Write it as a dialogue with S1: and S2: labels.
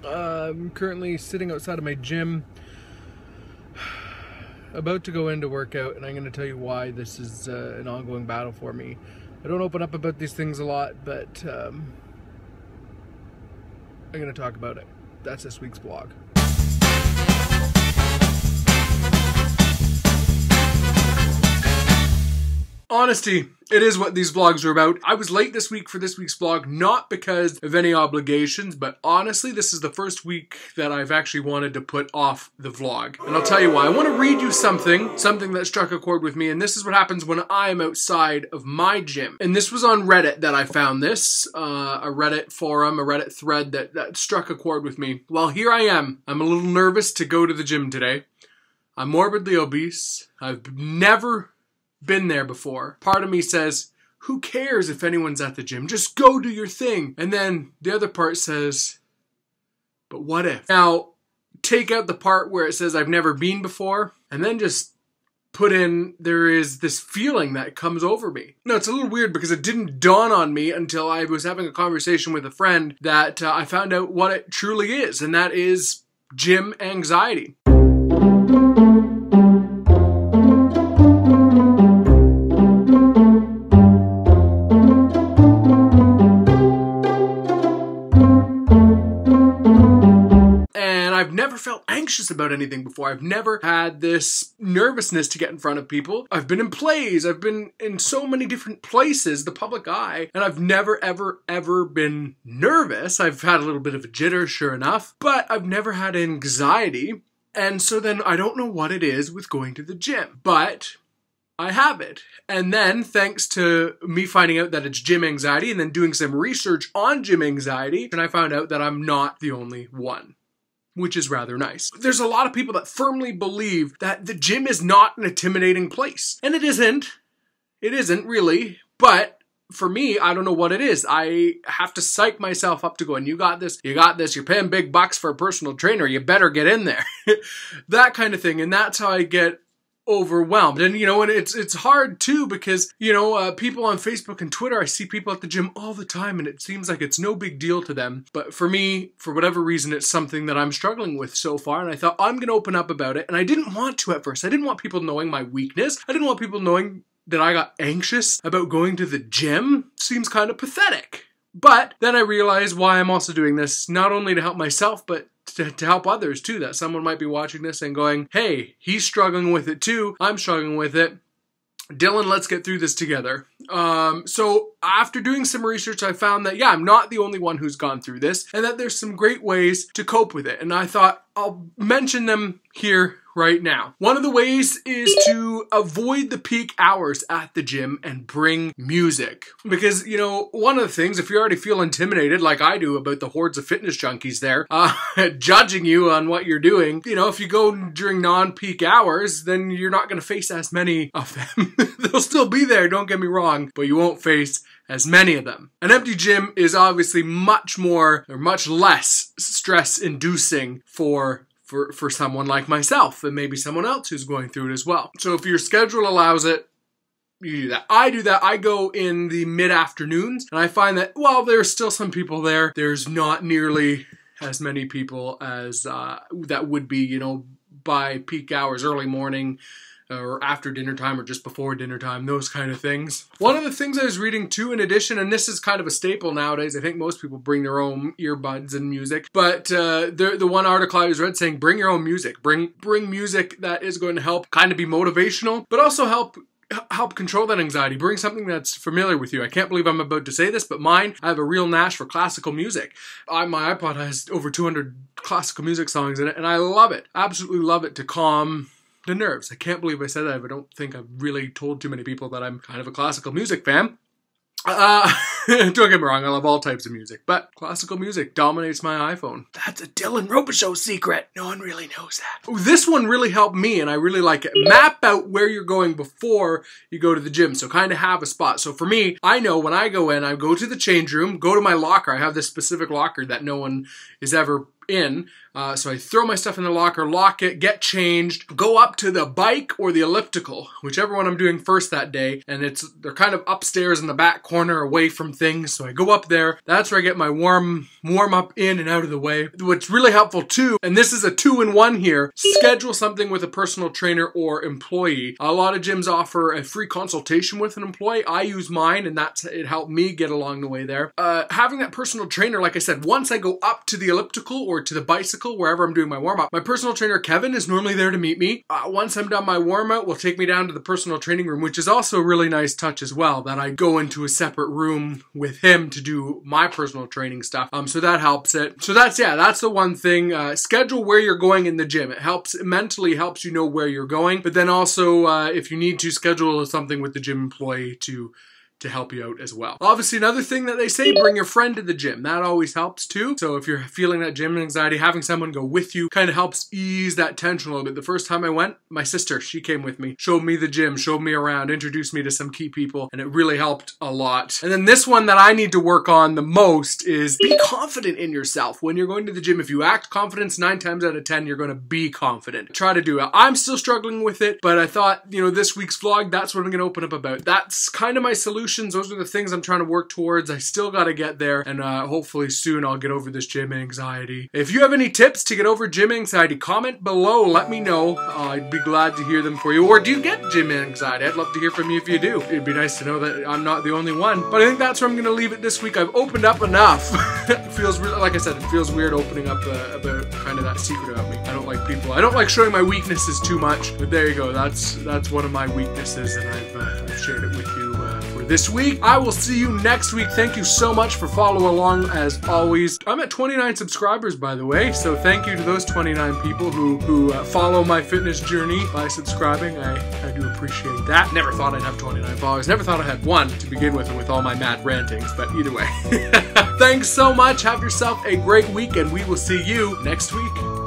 S1: I'm currently sitting outside of my gym, about to go in to work out, and I'm going to tell you why this is an ongoing battle for me. I don't open up about these things a lot, but I'm going to talk about it. That's this week's vlog. Honesty, it is what these vlogs are about. I was late this week for this week's vlog, not because of any obligations, but honestly, this is the first week that I've actually wanted to put off the vlog. And I'll tell you why. I want to read you something that struck a chord with me, and this is what happens when I am outside of my gym. And this was on Reddit that I found this, a Reddit forum, a Reddit thread that struck a chord with me. Well, here I am. I'm a little nervous to go to the gym today. I'm morbidly obese. I've never been there before. Part of me says, who cares if anyone's at the gym? Just go do your thing. And then the other part says, but what if? Now, take out the part where it says I've never been before, and then just put in, there is this feeling that comes over me. Now, it's a little weird because it didn't dawn on me until I was having a conversation with a friend that I found out what it truly is, and that is gym anxiety. I've never felt anxious about anything before. I've never had this nervousness to get in front of people. I've been in plays. I've been in so many different places, the public eye, and I've never, ever been nervous. I've had a little bit of a jitter, sure enough, but I've never had anxiety. And so then I don't know what it is with going to the gym, but I have it. And then thanks to me finding out that it's gym anxiety and then doing some research on gym anxiety, and I found out that I'm not the only one, which is rather nice. There's a lot of people that firmly believe that the gym is not an intimidating place. And it isn't. It isn't really. But for me, I don't know what it is. I have to psych myself up to go, and you got this, you're paying big bucks for a personal trainer, you better get in there. That kind of thing. And that's how I get overwhelmed. And you know, and it's hard too because, you know, people on Facebook and Twitter, I see people at the gym all the time and it seems like it's no big deal to them. But for me, for whatever reason, it's something that I'm struggling with so far, and I thought I'm gonna open up about it. And I didn't want to at first. I didn't want people knowing my weakness. I didn't want people knowing that I got anxious about going to the gym. Seems kind of pathetic. But then I realized why I'm also doing this, not only to help myself, but to help others too, that someone might be watching this and going, hey, he's struggling with it too, I'm struggling with it. Dylan, let's get through this together. So after doing some research, I found that, yeah, I'm not the only one who's gone through this, and that there's some great ways to cope with it. And I thought I'll mention them here right now. One of the ways is to avoid the peak hours at the gym and bring music. Because, you know, one of the things, if you already feel intimidated like I do about the hordes of fitness junkies there, judging you on what you're doing, you know, if you go during non-peak hours, then you're not going to face as many of them. They'll still be there, don't get me wrong, but you won't face as many of them. An empty gym is obviously much more, or much less stress-inducing for someone like myself and maybe someone else who's going through it as well. So if your schedule allows it, you do that. I do that. I go in the mid-afternoons, and I find that while there's still some people there, there's not nearly as many people as that would be, you know, by peak hours, early morning, or after dinner time, or just before dinner time, those kind of things. One of the things I was reading too, in addition, and this is kind of a staple nowadays, I think most people bring their own earbuds and music, but the one article I was read saying bring your own music. Bring music that is going to help kind of be motivational, but also help control that anxiety. Bring something that's familiar with you. I can't believe I'm about to say this, but I have a real gnash for classical music. My iPod has over 200 classical music songs in it, and I love it. Absolutely love it to calm the nerves. I can't believe I said that. I don't think I've really told too many people that I'm kind of a classical music fan. Don't get me wrong, I love all types of music, but classical music dominates my iPhone. That's a Dylan Robichaud secret. No one really knows that. This one really helped me, and I really like it. Map out where you're going before you go to the gym, so kind of have a spot. So for me, I know when I go in, I go to the change room, go to my locker. I have this specific locker that no one is ever in. So I throw my stuff in the locker, lock it, get changed, go up to the bike or the elliptical, whichever one I'm doing first that day. And they're kind of upstairs in the back corner away from things. So I go up there. That's where I get my warm up in and out of the way. What's really helpful too, and this is a 2-in-1 here, schedule something with a personal trainer or employee. A lot of gyms offer a free consultation with an employee. I use mine, and it helped me get along the way there. Having that personal trainer, like I said, once I go up to the elliptical or to the bicycle, wherever I'm doing my warm-up, my personal trainer Kevin is normally there to meet me. Once I'm done my warm-up, will take me down to the personal training room, which is also a really nice touch as well, that I go into a separate room with him to do my personal training stuff. So that helps it. So that's the one thing. Schedule where you're going in the gym. It mentally helps you know where you're going, but then also if you need to, schedule something with the gym employee to help you out as well. Obviously, another thing that they say, bring your friend to the gym. That always helps too. So if you're feeling that gym anxiety, having someone go with you kind of helps ease that tension a little bit. The first time I went, my sister, she came with me, showed me the gym, showed me around, introduced me to some key people, and it really helped a lot. And then this one that I need to work on the most is be confident in yourself. When you're going to the gym, if you act confident, 9 times out of 10, you're going to be confident. Try to do it. I'm still struggling with it, but I thought, this week's vlog, that's what I'm going to open up about. That's kind of my solution. Those are the things I'm trying to work towards. I still got to get there, and hopefully soon I'll get over this gym anxiety. If you have any tips to get over gym anxiety, comment below. Let me know. I'd be glad to hear them for you. Or do you get gym anxiety? I'd love to hear from you if you do. It'd be nice to know that I'm not the only one. But I think that's where I'm going to leave it this week. I've opened up enough. It feels like I said, it feels weird opening up about kind of that secret about me. I don't like showing my weaknesses too much. But there you go. That's one of my weaknesses, and I've shared it with you for this week. I will see you next week. Thank you so much for following along as always. I'm at 29 subscribers, by the way, so thank you to those 29 people who follow my fitness journey by subscribing. I do appreciate that. Never thought I'd have 29 followers. Never thought I had one to begin with all my mad rantings, but either way. Thanks so much. Have yourself a great week, and we will see you next week.